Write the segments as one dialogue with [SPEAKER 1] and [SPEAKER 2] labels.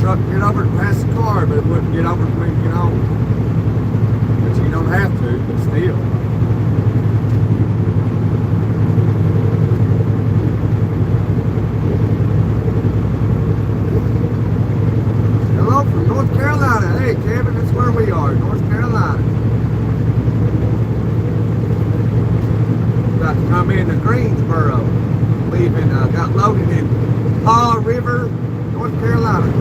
[SPEAKER 1] truck get over and pass the car, but it wouldn't get over for me to get on. But you don't have to, but still. Hello from North Carolina. Hey, Kevin, that's where we are, North Carolina. About to come into Greensboro. Leaving, got loaded in Paw River, North Carolina.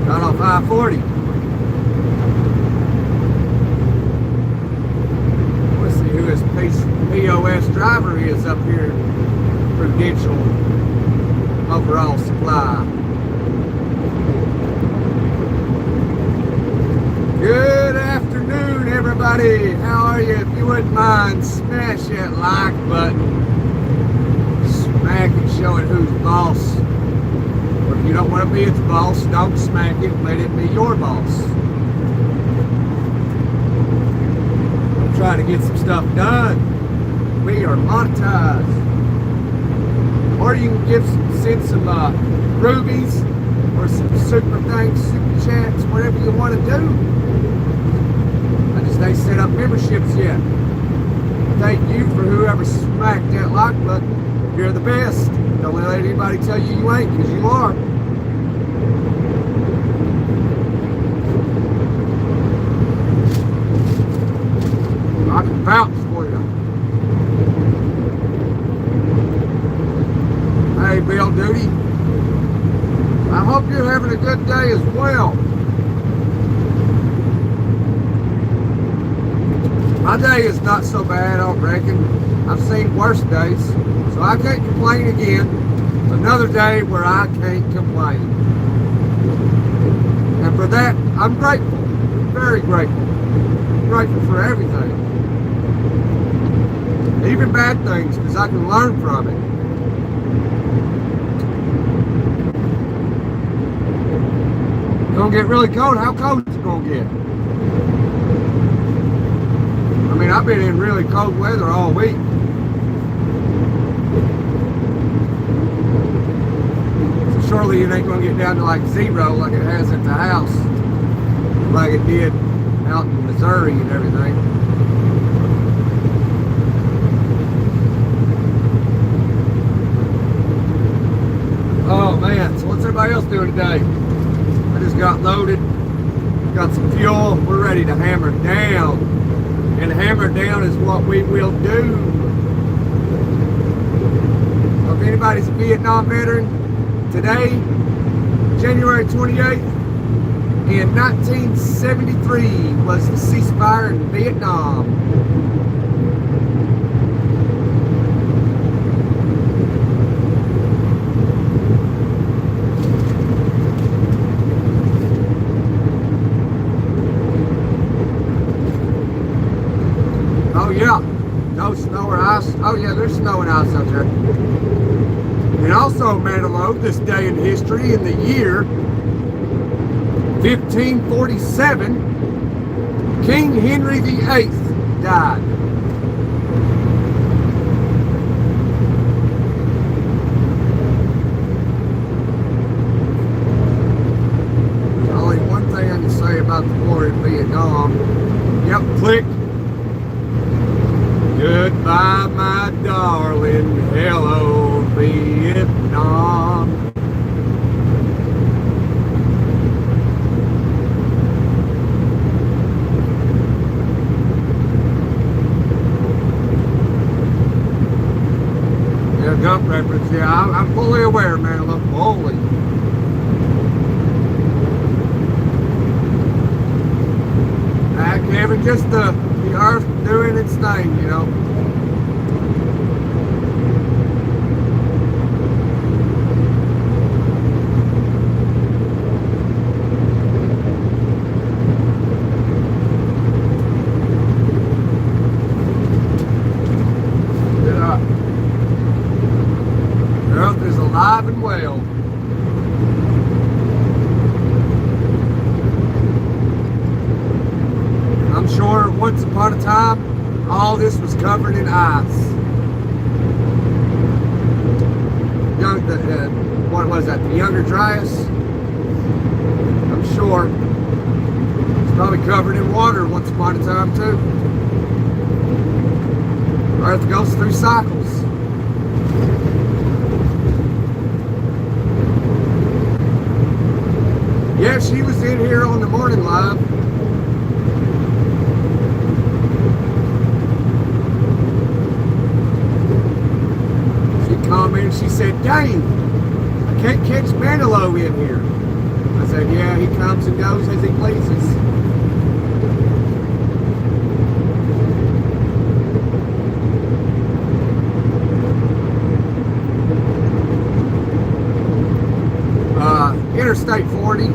[SPEAKER 1] Got off I-40. Let's see who his POS driver is up here. Prudential Overall Supply. Good afternoon, everybody. How are you? If you wouldn't mind, smash that like button. Smack it, showing who's boss. Or if you don't want to be its boss, don't smack it. Let it be your boss. I'm trying to get some stuff done. We are monetized. Or you can send some rubies or some super thanks, super chats, whatever you want to do. I just ain't set up memberships yet. Thank you for whoever smacked that like button. You're the best. Don't let anybody tell you you ain't, because you are. I can vouch for you. Hey, Bill Duty. I hope you're having a good day as well. My day is not so bad, I don't reckon. I've seen worse days, so I can't complain again. Another day where I can't complain. And for that, I'm grateful. Very grateful. I'm grateful for everything. Even bad things, because I can learn from it. It's gonna get really cold. How cold is it gonna get? I mean, I've been in really cold weather all week. So surely it ain't gonna get down to like 0 like it has at the house, like it did out in Missouri and everything. Oh man, so what's everybody else doing today? I just got loaded, got some fuel, we're ready to hammer down. And hammer down is what we will do. So if anybody's a Vietnam veteran, today, January 28th, in 1973 was the ceasefire in Vietnam. Yeah, no snow or ice. Oh yeah, there's snow and ice out there. And also, Mandalore, this day in history, in the year 1547, King Henry VIII died. There's only one thing I can say about the war in Vietnam. Yep, click. Goodbye, my darling. Hello, Vietnam. Yeah, gun preference. Yeah, I'm fully aware, man. I'm fully. Kevin, just the earth doing its thing, you know. The earth is alive and well. I'm sure once upon a time, all this was covered in ice. What was that? The Younger Dryas? I'm sure. It's probably covered in water once upon a time too. Earth goes through cycles. Yeah, she was in here on the morning live. She commented, she said, "Dang, I can't catch Manilow in here." I said, "Yeah, he comes and goes as he pleases." Interstate 40.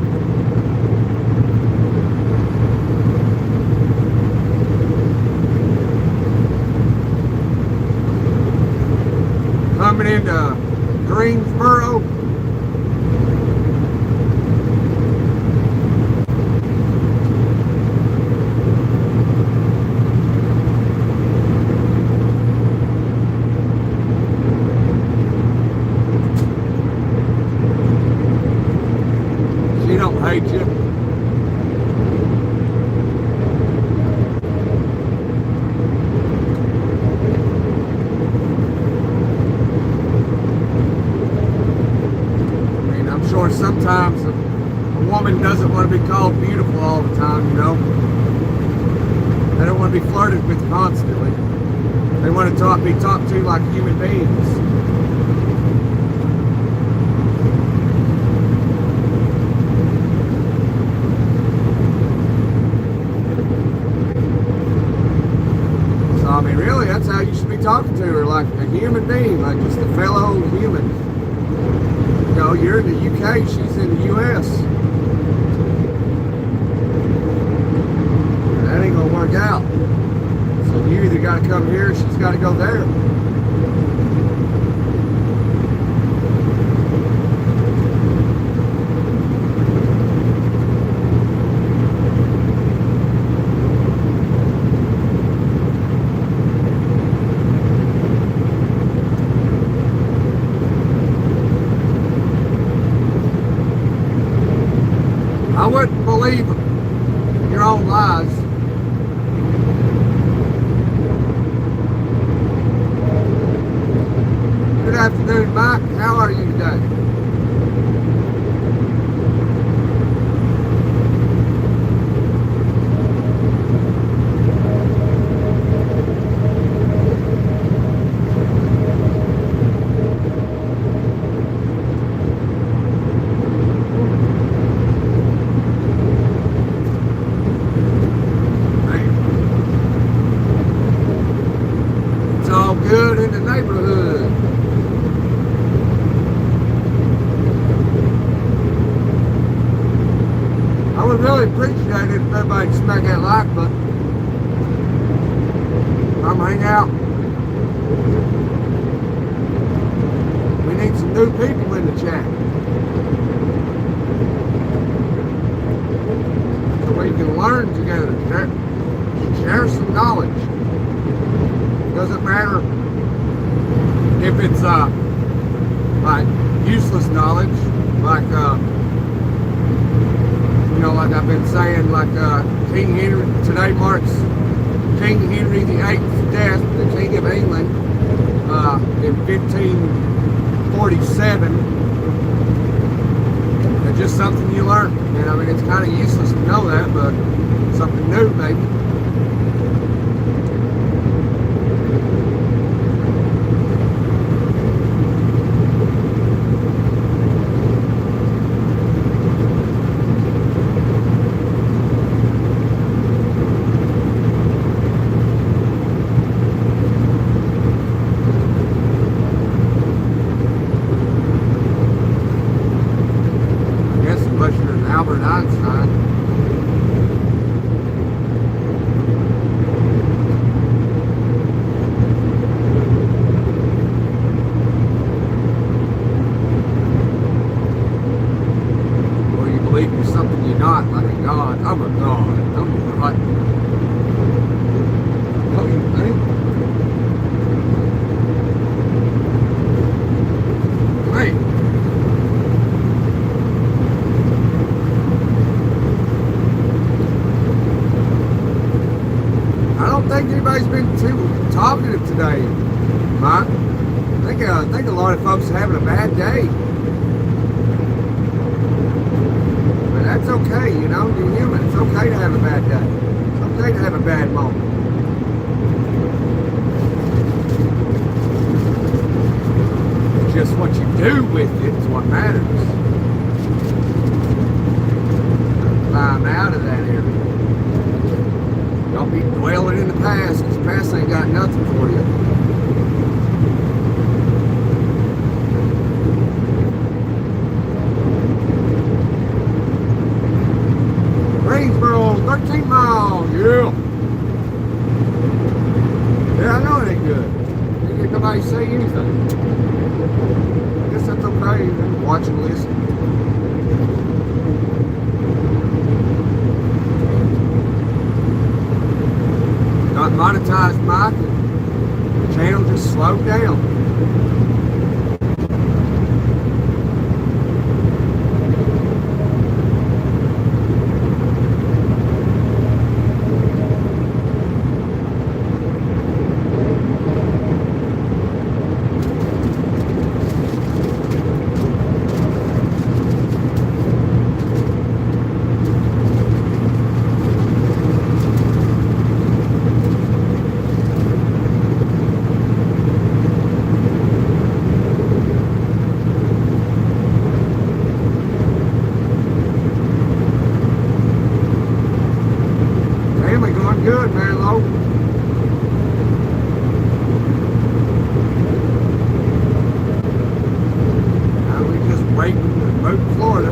[SPEAKER 1] Coming into Greensboro. Hate you. I mean, I'm sure sometimes a woman doesn't want to be called beautiful all the time, you know. They don't want to be flirted with constantly. They want to be talked to like human beings. I mean, really, that's how you should be talking to her, like a human being, like just a fellow human. You know, you're in the UK, she's in the US. That ain't gonna work out. So you either gotta come here or she's gotta go there. I wouldn't believe your own lies. Good afternoon, Mike. How are you today? Good in the neighborhood. I would really appreciate it if everybody smack that like button. Come hang out. We need some new people in the chat. So we can learn together. Share some knowledge. Doesn't matter if it's like useless knowledge, like you know, like I've been saying, like King Henry. Today marks King Henry VIII's death, the King of England, in 1547. It's just something you learn, and I mean it's kind of useless to know that, but something new, maybe. Albert Einstein. Or you believe you're something you're not, like a god. I'm a god. I'm a god. What do you think? Hey. negative today, Mike. I think a lot of folks are having a bad day. But that's okay, you know, you're human. It's okay to have a bad day. It's okay to have a bad moment. It's just what you do with it is what matters. Climb out of that area. Don't be dwelling in the past, because the past ain't got nothing for you. Greensboro, 13 miles, yeah. Yeah, I know it ain't good. Ain't nobody say anything. I guess that's okay. Watch and listen. Not monetized, Mike. The channel just slowed down. Good, man, low. Now we just waiting to move to Florida.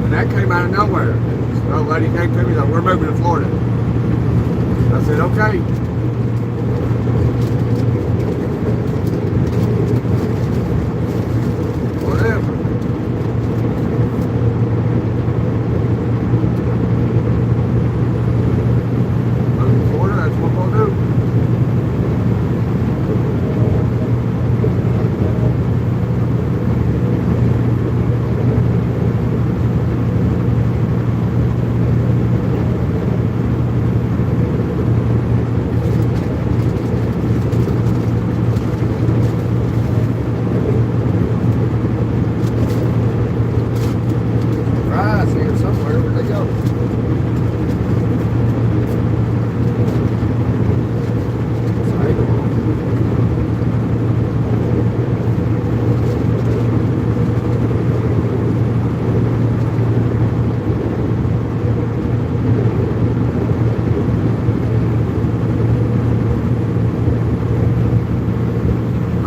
[SPEAKER 1] And that came out of nowhere. So a lady came to me and said, we're moving to Florida. I said, okay. Whatever.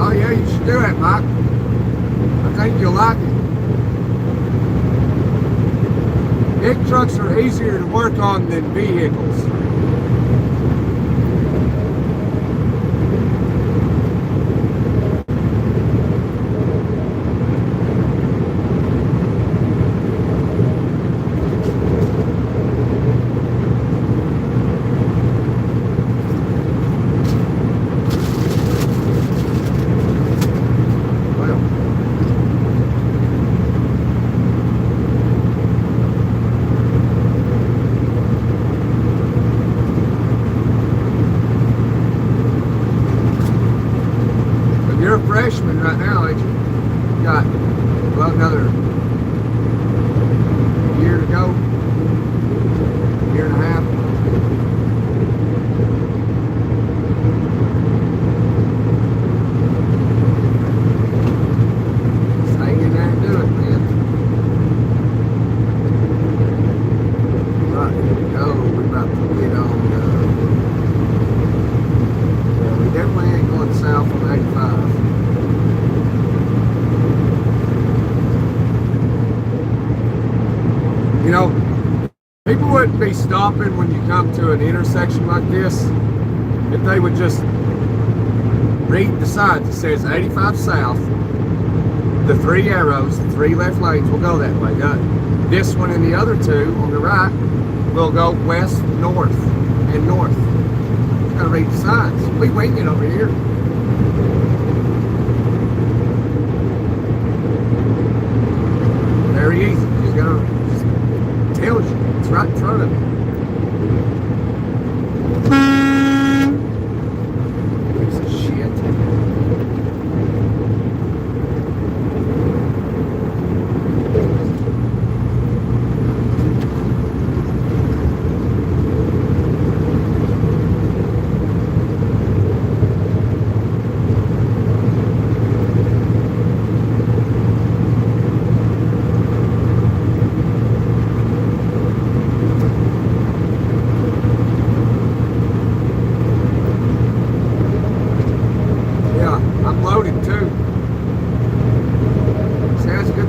[SPEAKER 1] Oh yeah, you should do it, Mike. I think you'll like it. Big trucks are easier to work on than vehicles. You're a freshman right now, ain't you? You got, well, another year to go, year and a half. Just hang in there and do it, man. Right, here we go. We're about to get on, well, we definitely ain't going south on 85. You know, people wouldn't be stopping when you come to an intersection like this if they would just read the signs. It says 85 south, the 3 arrows, the 3 left lanes will go that way. This one and the other 2 on the right will go west, north, and north. You gotta read the signs. We wing it over here. Very easy. You just gotta, tells you. It's right in front of you.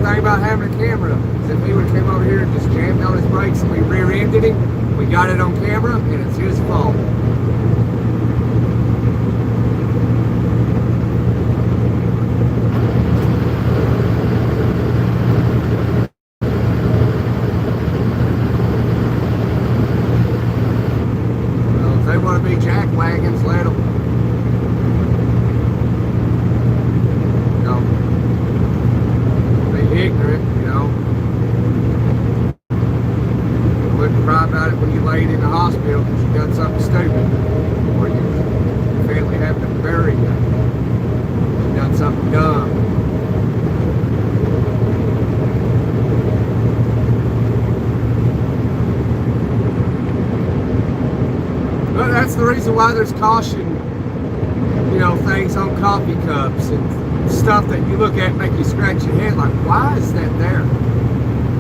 [SPEAKER 1] thing about having a camera is if he would have came over here and just jammed on his brakes and we rear-ended him, we got it on camera and it's his fault. Well, if they want to be jack wagons, let them. Ignorant, you know. You wouldn't cry about it when you laid in the hospital because you done something stupid, or your family having to bury you. You done something dumb. But that's the reason why there's caution, you know, things on coffee cups and stuff that you look at and make you scratch your head like, why is that there?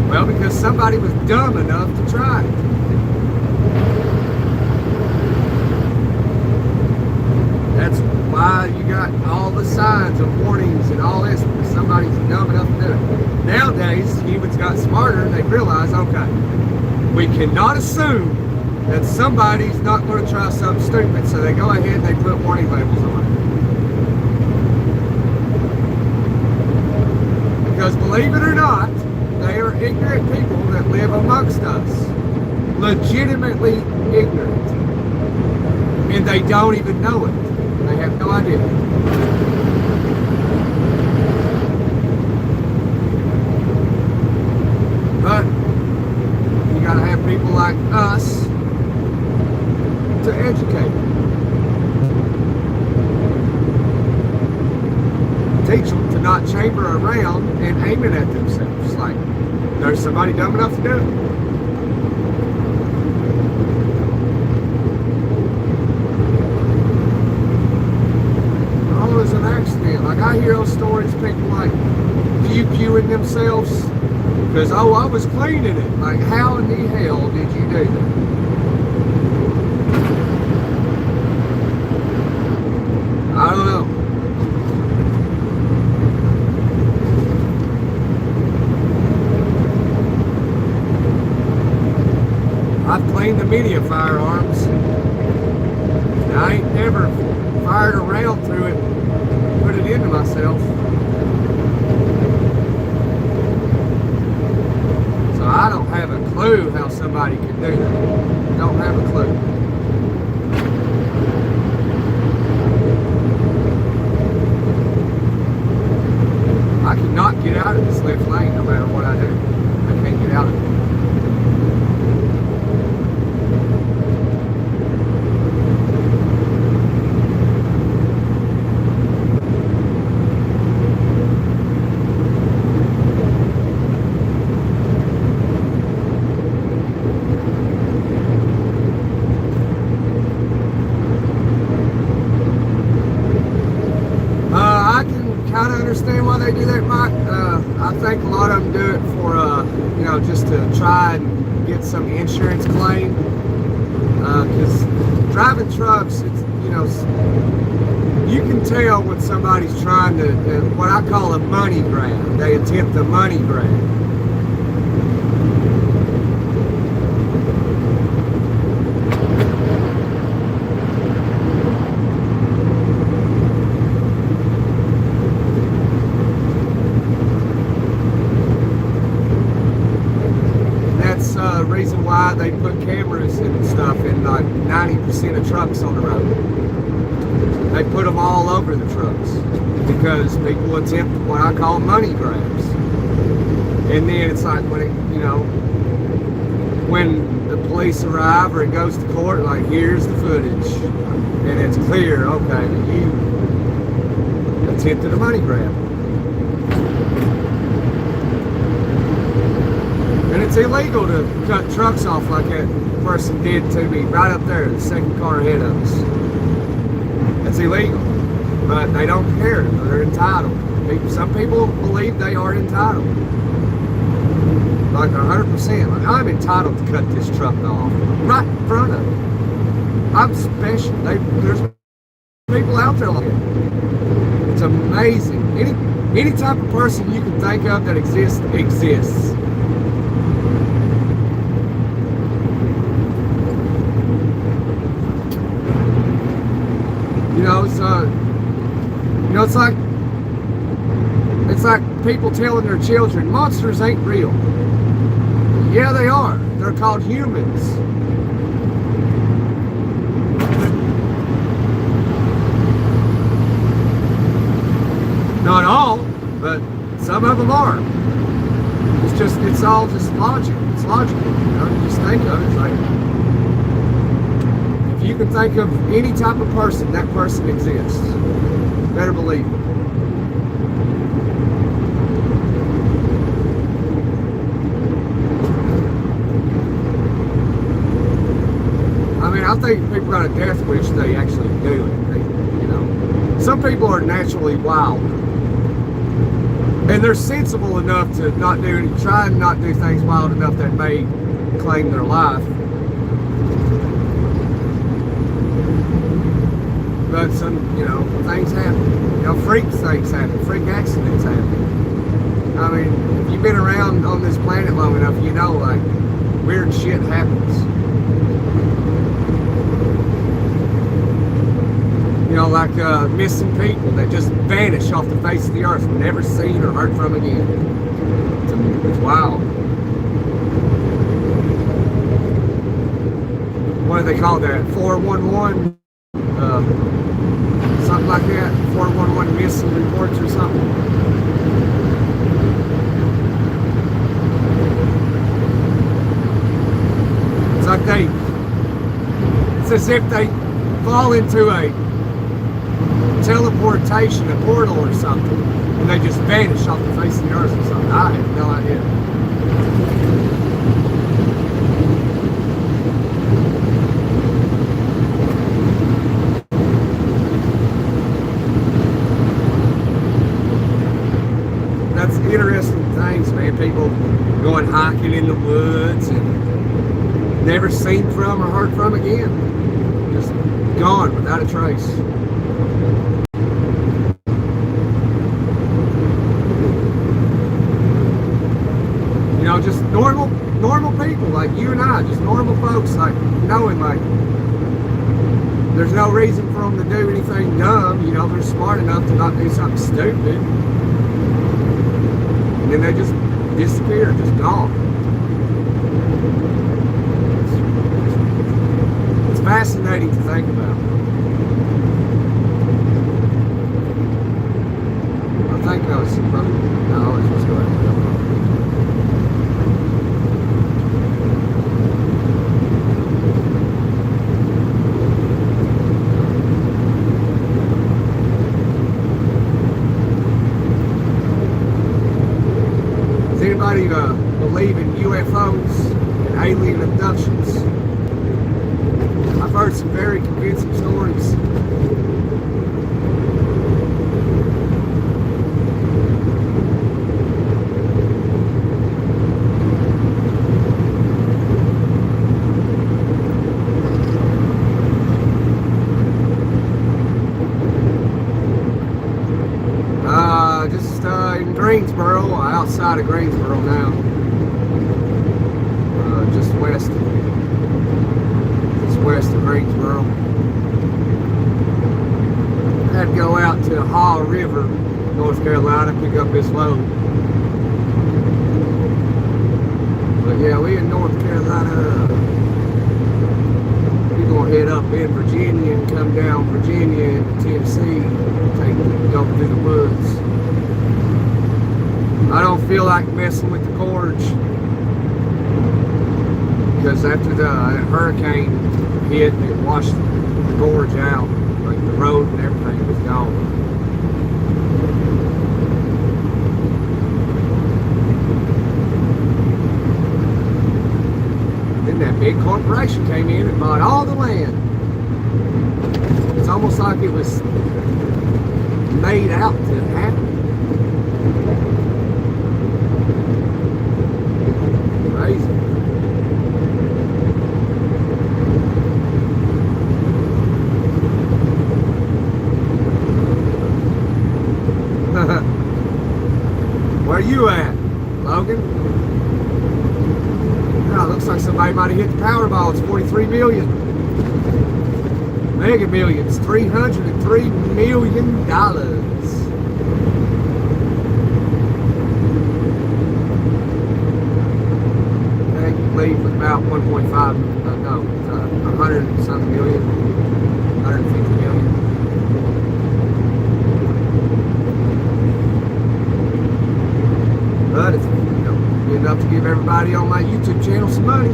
[SPEAKER 1] Well, because somebody was dumb enough to try it. That's why you got all the signs and warnings and all this, because somebody's dumb enough to do it. Nowadays, humans got smarter and they realized, okay, we cannot assume that somebody's not going to try something stupid, so they go ahead and they put warning labels on it. Because believe it or not, they are ignorant people that live amongst us. Legitimately ignorant. And they don't even know it. They have no idea. But you gotta have people like us to educate. Teach them to not chamber around and aim it at themselves. Like, there's somebody dumb enough to do it. Oh, it was an accident. Like, I hear those stories, people like pew-pewing themselves because, oh, I was cleaning it. Like, how in the hell did you do that? I don't know. I've cleaned the media firearms. I ain't never fired a round through it, put it into myself. So I don't have a clue how somebody can do that. Don't have a clue. I cannot get out of this left lane no matter what I do. I can't get out of it. Understand why they do that, Mike. I think a lot of them do it for, you know, just to try and get some insurance claim. Because driving trucks, it's, you know, you can tell when somebody's trying to, what I call a money grab. They attempt a money grab. Reason why they put cameras and stuff in like 90% of trucks on the road. They put them all over the trucks because people attempt what I call money grabs. And then it's like when it, you know, when the police arrive or it goes to court, like here's the footage, and it's clear, okay, you attempted a money grab. And it's illegal to cut trucks off like that person did to me right up there, the second car ahead of us. That's illegal. But they don't care. They're entitled. Some people believe they are entitled. Like 100%. Like, I'm entitled to cut this truck off right in front of me. I'm special. There's people out there like that. It's amazing. Any type of person you can think of that exists. You know, so you know, it's like people telling their children monsters ain't real. Yeah, they are. They're called humans. Not all, but some of them are. It's all just logic. It's logical. You know, you just think of it. It's like, if you can think of any type of person, that person exists. Better believe it. I mean, I think people got a death wish, they actually do it. You know, some people are naturally wild. And they're sensible enough to try and not do things wild enough that may claim their life. But some, you know, things happen. You know, freak things happen. Freak accidents happen. I mean, if you've been around on this planet long enough, you know, like, weird shit happens. You know, like missing people that just vanish off the face of the earth, never seen or heard from again. It's wild. What do they call that? 411? Something like that? 411 missing reports or something? It's like it's as if they fall into a teleportation, a portal or something, and they just vanish off the face of the earth or something. I have no idea. That's interesting things, man. People going hiking in the woods and never seen from or heard from again. Just gone without a trace. You know, just normal people like you and I, just normal folks, like knowing like there's no reason for them to do anything dumb. You know, they're smart enough to not do something stupid, and then they just disappear, just gone. It's fascinating to think about. I think that was probably no, it was good. Anybody believe in UFOs and alien abductions? I've heard some very convincing stories. Just in Greensboro, outside of Greensboro now. Just west of Greensboro. I had to go out to Haw River, North Carolina, pick up this load. But yeah, we in North Carolina. We're gonna head up in Virginia and come down Virginia into Tennessee, go through the woods. I don't feel like messing with the gorge because after the hurricane hit, it washed the gorge out. Like the road and everything was gone. Then that big corporation came in and bought all the land. It's almost like it was made out to happen. Crazy. Logan. Oh, looks like somebody might have hit the Powerball. It's 43 million. Mega Millions, $303 million. I believe with about 1.5, no, 100 and some million, 150 million. But it's, be enough to give everybody on my YouTube channel some money.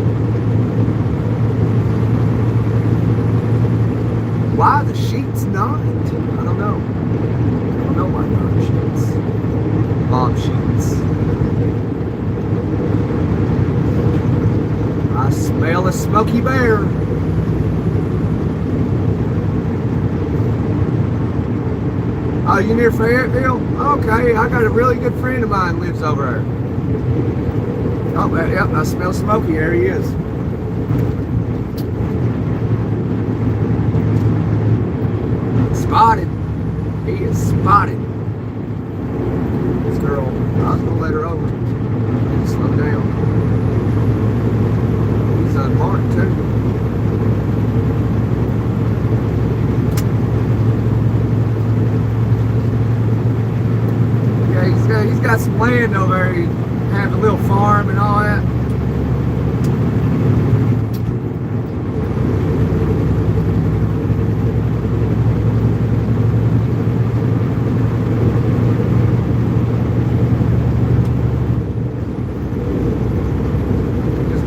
[SPEAKER 1] Why the sheets not? I don't know. I don't know why not sheets. Bomb sheets. I smell a smoky bear. Oh, you near Fayetteville? Okay, I got a really good friend of mine lives over there. Oh, yep, I smell smoky. There he is. Spotted. He is spotted. This girl, I was gonna let her over. Slow down. He's unmarked too. Yeah, he's got some land over there. He has a little farm and all that.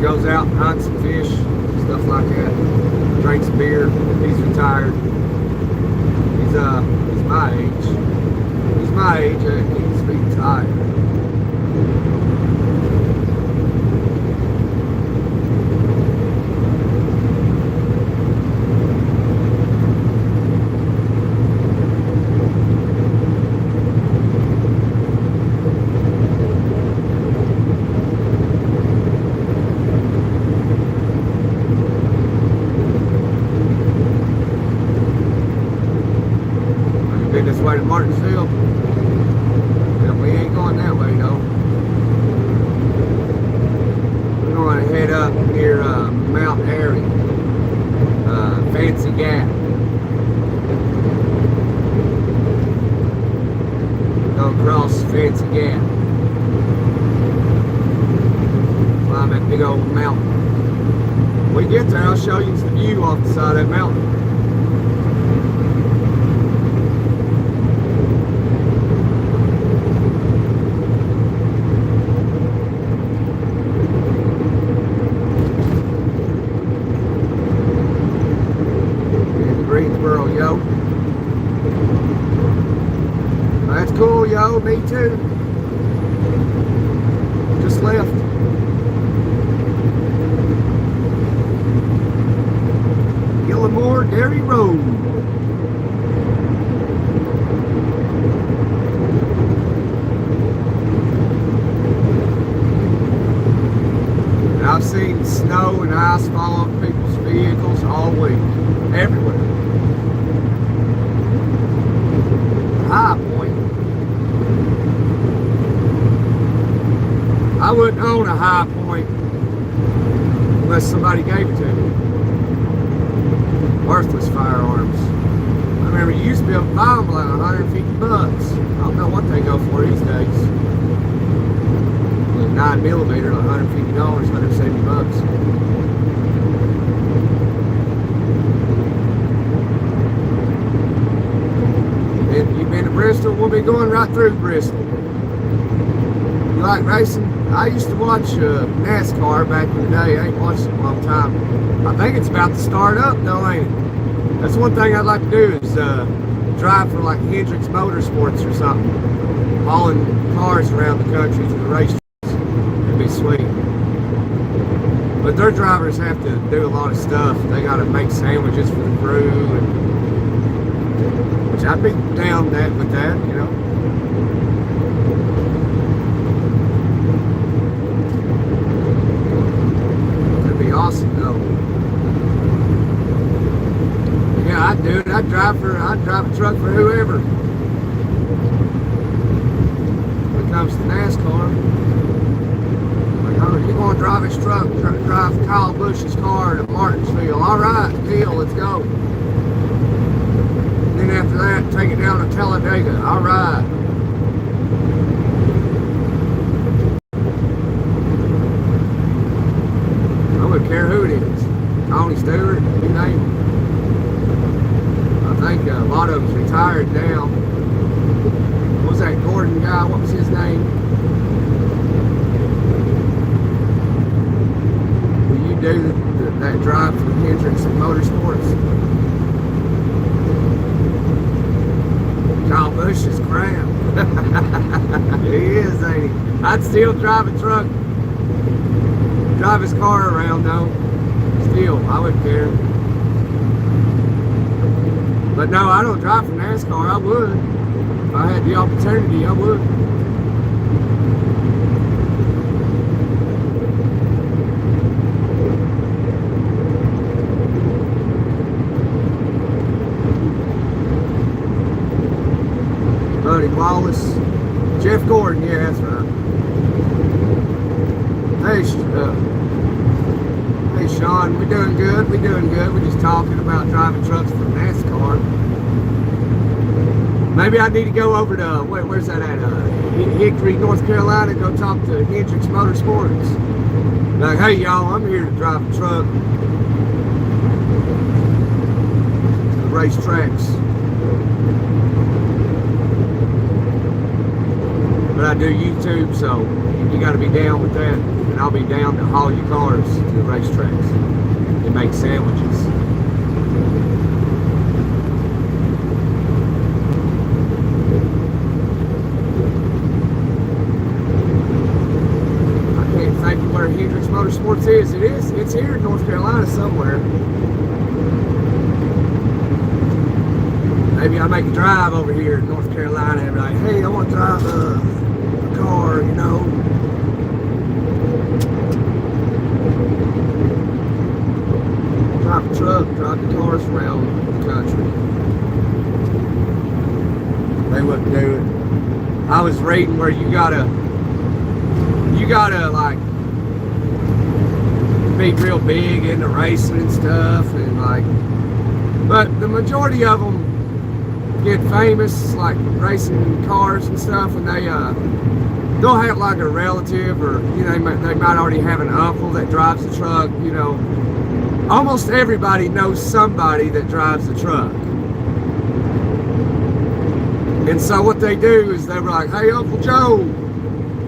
[SPEAKER 1] Goes out and hunts some fish, stuff like that. Drinks beer. He's retired. He's my age. He's my age. He's retired. This way to Martinsville. Well, we ain't going that way though. We're going to head up near Mount Airy, Fancy Gap. Go across Fancy Gap. Climb that big old mountain. When we get there, I'll show you the view off the side of that mountain. Yo. That's cool, yo. Me too. Just left. Gillimore Dairy Road. And I've seen snow and ice fall off people's vehicles all week. Everywhere. High Point. I wouldn't own a High Point unless somebody gave it to me. Worthless firearms. I remember you used to be able to buy them like 150 bucks. I don't know what they go for these days. Like 9mm, like $150, 170 bucks. You've been to Bristol, we'll be going right through Bristol. You like racing? I used to watch NASCAR back in the day. I ain't watched it in a long time. I think it's about to start up though, ain't it? That's one thing I'd like to do is drive for like Hendrix Motorsports or something. Hauling cars around the country to the race. It'd be sweet. But their drivers have to do a lot of stuff. They got to make sandwiches for the crew and I'd be down with that, you know. That'd be awesome, though. Yeah, I'd do it. I'd drive a truck for whoever. When it comes to NASCAR. drive his truck, drive Kyle Busch's car to Martinsville. All right, deal, let's go. And then after that, take it down to Talladega. All right. I wouldn't care who it is. Tony Stewart, you name it. I think a lot of them's retired now. What was that Gordon guy? What was his name? Will you do that drive for Hendricks Motorsports? Kyle Busch is crap. He is, ain't he? I'd still drive a truck, drive his car around though. Still, I wouldn't care. But no, I don't drive for NASCAR. I would. If I had the opportunity, I would. Buddy Wallace. Jeff Gordon, yeah, that's right. Hey Sean, we doing good, we're just talking about driving trucks for NASCAR. Maybe I need to go over to, where's that at, Hickory, North Carolina, go talk to Hendricks Motorsports. Like, hey y'all, I'm here to drive a truck to the racetracks. But I do YouTube, so you got to be down with that. And I'll be down to haul your cars to the racetracks and make sandwiches. I can't think of where Hendricks Motorsports is. It's here in North Carolina somewhere. Maybe I'll make a drive over here in North Carolina and be like, hey, I want to drive a car, you know. Drive a truck, drive the cars around the country. They wouldn't do it. I was reading where you gotta like be real big into racing and stuff, and like, but the majority of them get famous, like racing cars and stuff, and they'll have like a relative, or you know, they might already have an uncle that drives the truck. You know, almost everybody knows somebody that drives the truck. And so what they do is they're like, hey, Uncle Joe,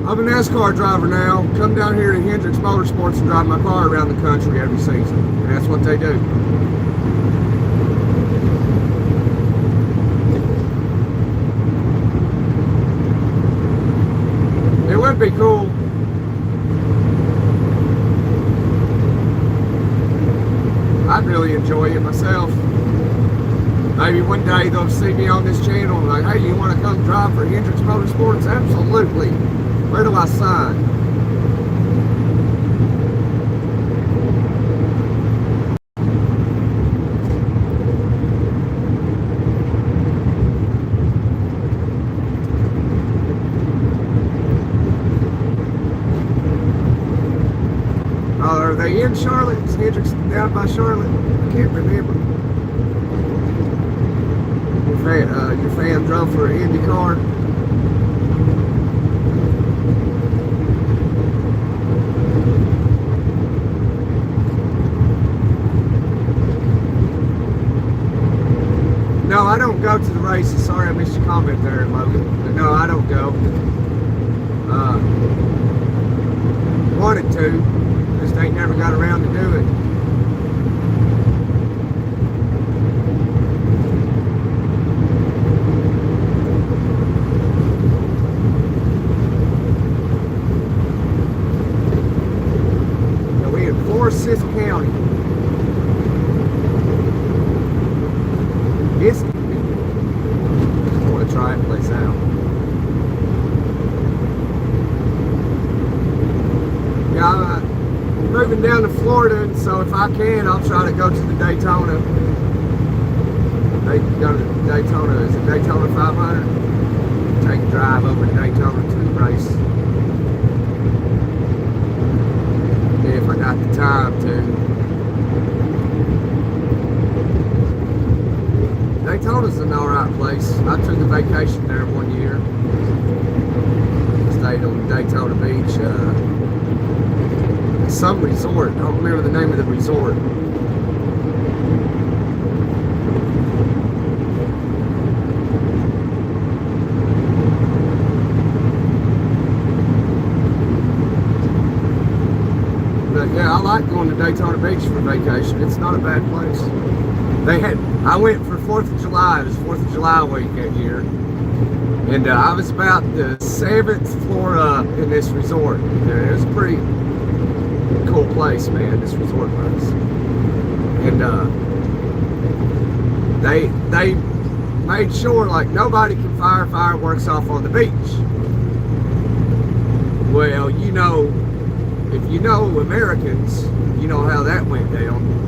[SPEAKER 1] I'm a NASCAR driver now. Come down here to Hendricks Motorsports and drive my car around the country every season. And that's what they do. It would be cool. I'd really enjoy it myself. Maybe one day they'll see me on this channel and like, hey, you want to come drive for Hendricks Motorsports? Absolutely. Where do I sign? Are they in Charlotte? Is Hendricks down by Charlotte? I can't remember. Your fan drove for an IndyCar. No, I don't go to the races. Sorry, I missed your comment there, Logan. But no, I don't go. Wanted to, just ain't never got around to do it. Forsyth County. I want to try it, place out. Yeah, I'm moving down to Florida, and so if I can, I'll try to go to the Daytona. They go to Daytona. Is it Daytona 500? Take a drive over to Daytona to the race. at the time too. Daytona's an alright place. I took a vacation there one year. Stayed on Daytona Beach. Some resort. I don't remember the name of the resort. Yeah, I like going to Daytona Beach for vacation. It's not a bad place. I went for 4th of July. It was 4th of July week that year. And I was about the 7th floor up in this resort. It was a pretty cool place, man, this resort was. And they made sure, like, nobody can fire fireworks off on the beach. Well, you know, if you know Americans, you know how that went down.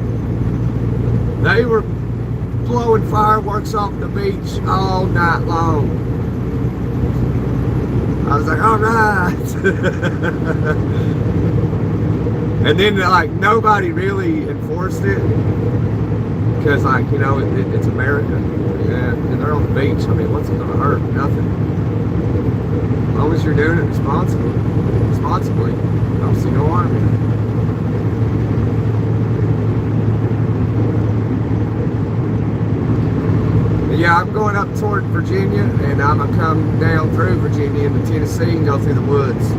[SPEAKER 1] They were blowing fireworks off the beach all night long. I was like, all right. And then, like, nobody really enforced it. Because, like, you know, it's America. And they're on the beach. I mean, what's it going to hurt? Nothing. As long as you're doing it responsibly, I don't see no harm in it. But yeah, I'm going up toward Virginia, and I'm going to come down through Virginia into Tennessee and go through the woods.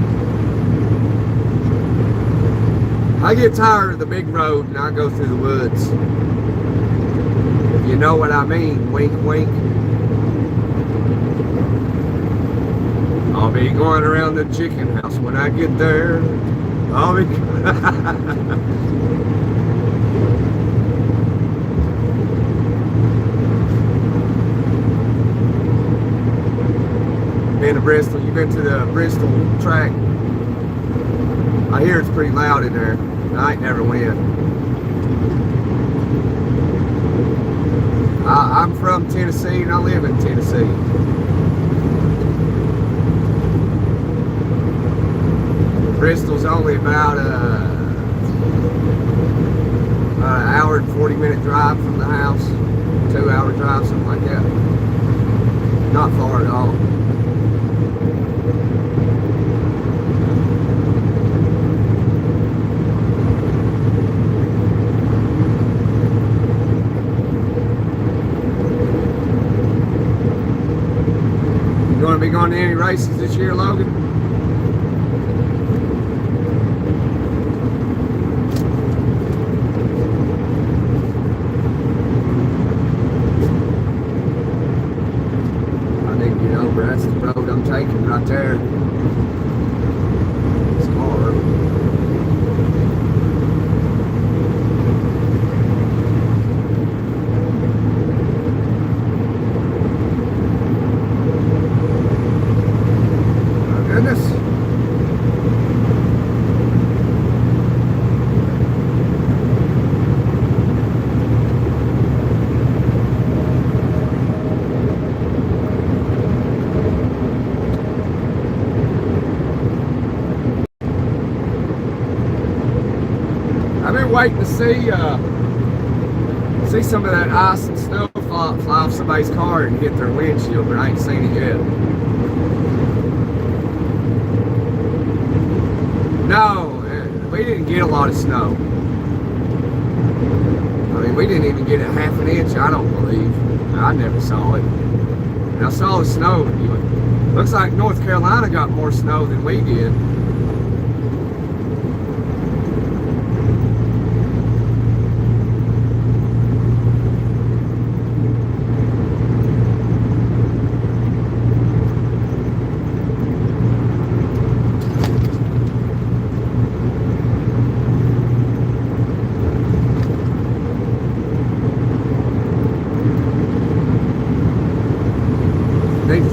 [SPEAKER 1] I get tired of the big road and I go through the woods. If you know what I mean, wink, wink. I'll be going around the chicken house when I get there. I'll be... Been to Bristol. You've been to the Bristol track. I hear it's pretty loud in there. I ain't never went. I'm from Tennessee and I live in Tennessee. Bristol's only about an hour and 40-minute drive from the house. 2-hour drive, something like that. Not far at all. You going to be going to any races this year, Logan? That's the road I'm taking right there. It's hard. Oh goodness. Waiting to see some of that ice and snow fly off somebody's car and hit their windshield, but I ain't seen it yet. No, we didn't get a lot of snow. I mean, we didn't even get a half an inch, I don't believe. I never saw it. And I saw the snow. Looks like North Carolina got more snow than we did.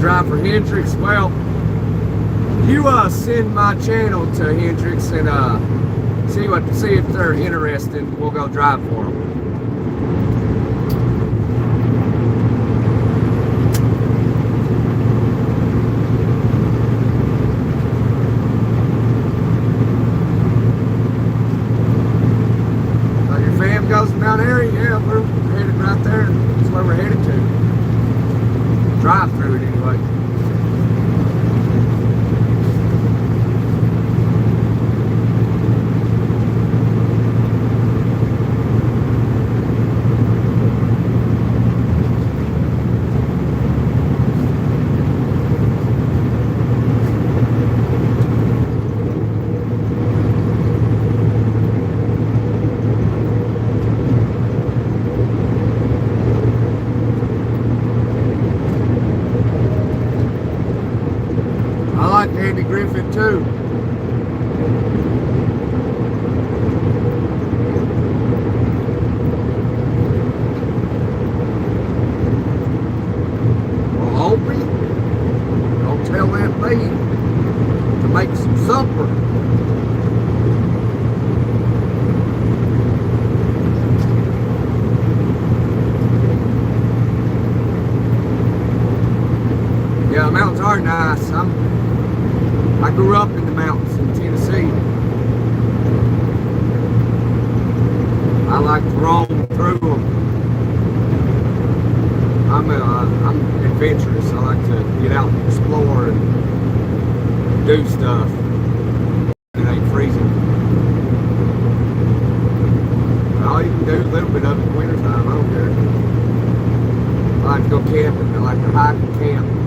[SPEAKER 1] Drive for Hendrix. Well, you send my channel to Hendrix and see if they're interested. We'll go drive for them. goes to Mount Airy, yeah, we're headed right there. That's where we're headed to. Drive through it anyway. I like Andy Griffith too. Well, Opie, don't tell that lady to make some supper. Yeah, the mountains are nice. I grew up in the mountains in Tennessee. I like to roam through them. I'm adventurous. I like to get out and explore and do stuff. It ain't freezing. I'll even do a little bit of it in wintertime. I don't care. I like to go camping. I like to hike and camp.